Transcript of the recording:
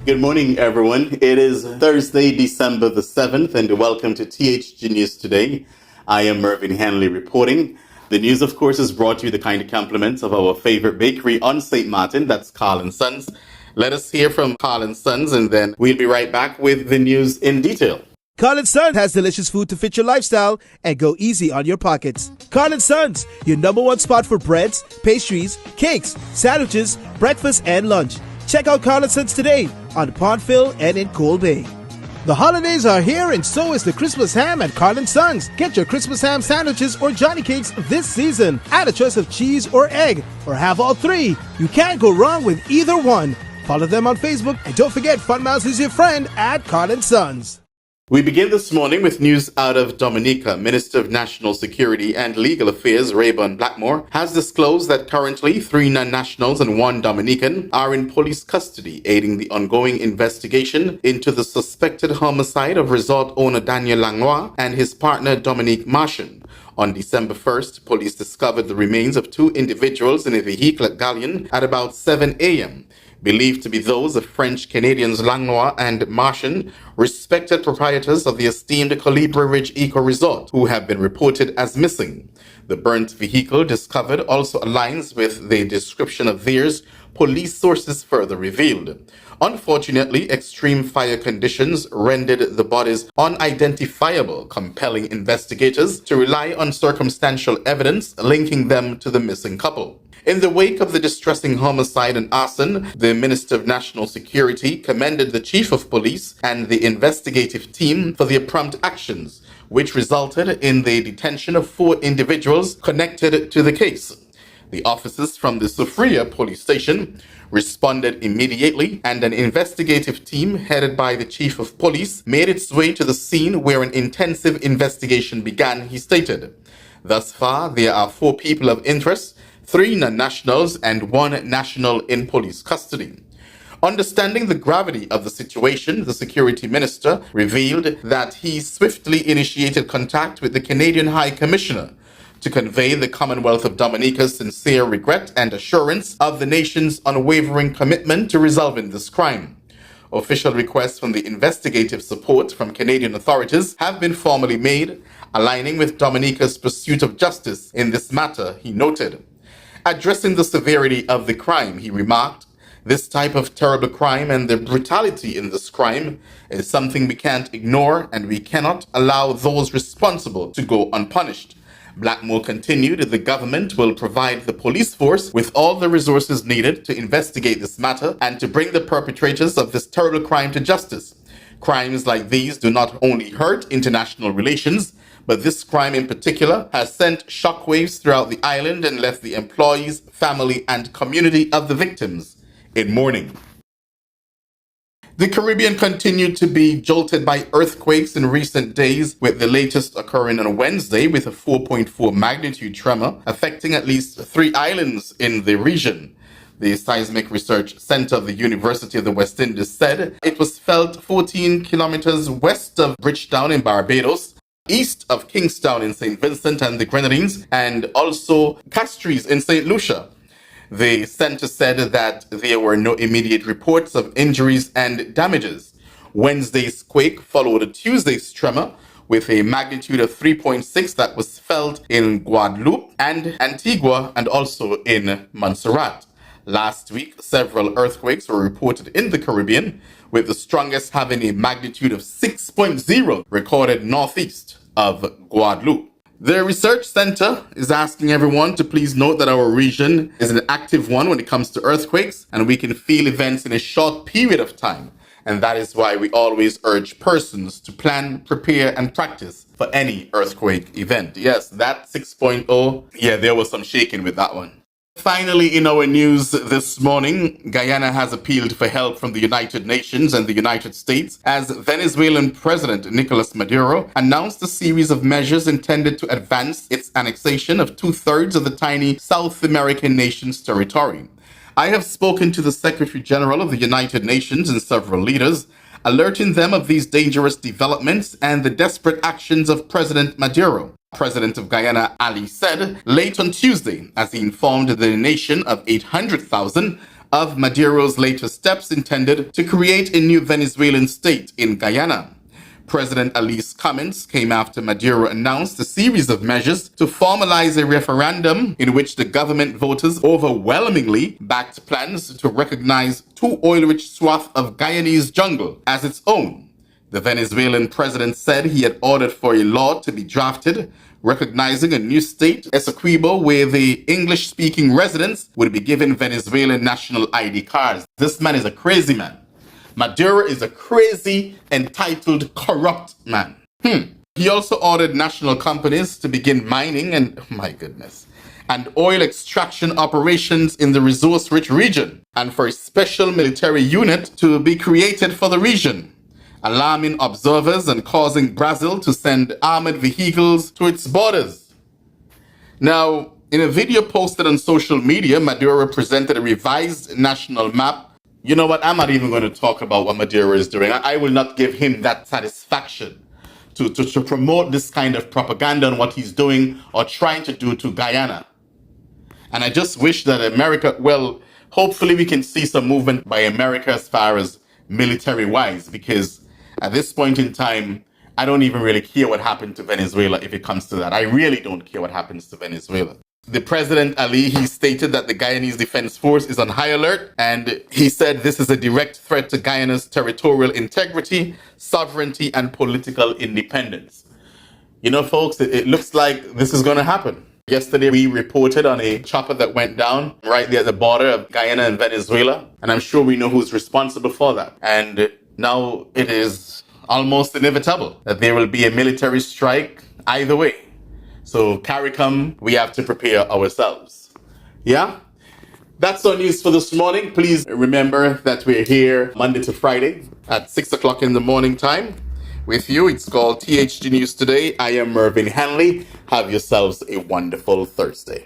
Good morning, everyone. It is Thursday, December the 7th, and welcome to THG News Today. I am Mervyn Hanley reporting. The news, of course, is brought to you the kind of compliments of our favorite bakery on St. Martin, that's Carl & Sons. Let us hear from Carl & Sons, and then we'll be right back with the news in detail. Carl & Sons has delicious food to fit your lifestyle and go easy on your pockets. Carl & Sons, your #1 spot for breads, pastries, cakes, sandwiches, breakfast, and lunch. Check out Carl & Sons today on Pondville and in Coal Bay. The holidays are here and so is the Christmas ham at Carl & Sons. Get your Christmas ham sandwiches or Johnny cakes this season. Add a choice of cheese or egg or have all three. You can't go wrong with either one. Follow them on Facebook and don't forget Fun Miles is your friend at Carl & Sons. We begin this morning with news out of Dominica. Minister of National Security and Legal Affairs Rayburn Blackmore has disclosed that currently 3 non-nationals and 1 Dominican are in police custody, aiding the ongoing investigation into the suspected homicide of resort owner Daniel Langlois and his partner Dominique Marchand. On December 1st, police discovered the remains of 2 individuals in a vehicle at Guyana at about 7 a.m., believed to be those of French-Canadians Langlois and Marchand, respected proprietors of the esteemed Colibri Ridge Eco Resort, who have been reported as missing. The burnt vehicle discovered also aligns with the description of theirs, police sources further revealed. Unfortunately, extreme fire conditions rendered the bodies unidentifiable, compelling investigators to rely on circumstantial evidence linking them to the missing couple. In the wake of the distressing homicide and arson, the Minister of National Security commended the Chief of Police and the investigative team for their prompt actions, which resulted in the detention of 4 individuals connected to the case. The officers from the Sofria police station responded immediately, and an investigative team headed by the Chief of Police made its way to the scene where an intensive investigation began, he stated. Thus far, there are 4 people of interest, 3 non-nationals and 1 national in police custody. Understanding the gravity of the situation, the security minister revealed that he swiftly initiated contact with the Canadian High Commissioner to convey the Commonwealth of Dominica's sincere regret and assurance of the nation's unwavering commitment to resolving this crime. Official requests from the investigative support from Canadian authorities have been formally made, aligning with Dominica's pursuit of justice in this matter, he noted. Addressing the severity of the crime, he remarked, "This type of terrible crime and the brutality in this crime is something we can't ignore, and we cannot allow those responsible to go unpunished." Blackmore continued, the government will provide the police force with all the resources needed to investigate this matter and to bring the perpetrators of this terrible crime to justice. Crimes like these do not only hurt international relations, but this crime in particular has sent shockwaves throughout the island and left the employees, family, and community of the victims in mourning. The Caribbean continued to be jolted by earthquakes in recent days, with the latest occurring on Wednesday with a 4.4 magnitude tremor affecting at least 3 islands in the region. The Seismic Research Center of the University of the West Indies said it was felt 14 kilometers west of Bridgetown in Barbados, east of Kingstown in St. Vincent and the Grenadines, and also Castries in St. Lucia. The center said that there were no immediate reports of injuries and damages. Wednesday's quake followed Tuesday's tremor with a magnitude of 3.6 that was felt in Guadeloupe and Antigua and also in Montserrat. Last week, several earthquakes were reported in the Caribbean, with the strongest having a magnitude of 6.0 recorded northeast of Guadeloupe. The research center is asking everyone to please note that our region is an active one when it comes to earthquakes, and we can feel events in a short period of time. And that is why we always urge persons to plan, prepare, and practice for any earthquake event. Yes, that 6.0, yeah, there was some shaking with that one. Finally, in our news this morning, Guyana has appealed for help from the United Nations and the United States as Venezuelan President Nicolas Maduro announced a series of measures intended to advance its annexation of 2/3 of the tiny South American nation's territory. I have spoken to the Secretary General of the United Nations and several leaders, alerting them of these dangerous developments and the desperate actions of President Maduro. President of Guyana, Ali, said late on Tuesday as he informed the nation of 800,000 of Maduro's latest steps intended to create a new Venezuelan state in Guyana. President Ali's comments came after Maduro announced a series of measures to formalize a referendum in which the government voters overwhelmingly backed plans to recognize two oil-rich swaths of Guyanese jungle as its own. The Venezuelan president said he had ordered for a law to be drafted recognizing a new state, Essequibo, where the English-speaking residents would be given Venezuelan national ID cards. This man is a crazy man. Maduro is a crazy, entitled, corrupt man. He also ordered national companies to begin mining and, oh my goodness, and oil extraction operations in the resource-rich region, and for a special military unit to be created for the region, alarming observers and causing Brazil to send armored vehicles to its borders. Now, in a video posted on social media, Maduro presented a revised national map. You know what? I'm not even going to talk about what Maduro is doing. I will not give him that satisfaction to promote this kind of propaganda on what he's doing or trying to do to Guyana. And I just wish that America, well, hopefully we can see some movement by America as far as military-wise, because at this point in time, I don't even really care what happened to Venezuela if it comes to that. I really don't care what happens to Venezuela. The President Ali, he stated that the Guyanese Defense Force is on high alert, and he said this is a direct threat to Guyana's territorial integrity, sovereignty, and political independence. You know, folks, it looks like this is going to happen. Yesterday, we reported on a chopper that went down right there at the border of Guyana and Venezuela, and I'm sure we know who's responsible for that. And now it is almost inevitable that there will be a military strike either way. So CARICOM, we have to prepare ourselves. Yeah? That's our news for this morning. Please remember that we're here Monday to Friday at 6 o'clock in the morning time with you. It's called THG News Today. I am Mervyn Hanley. Have yourselves a wonderful Thursday.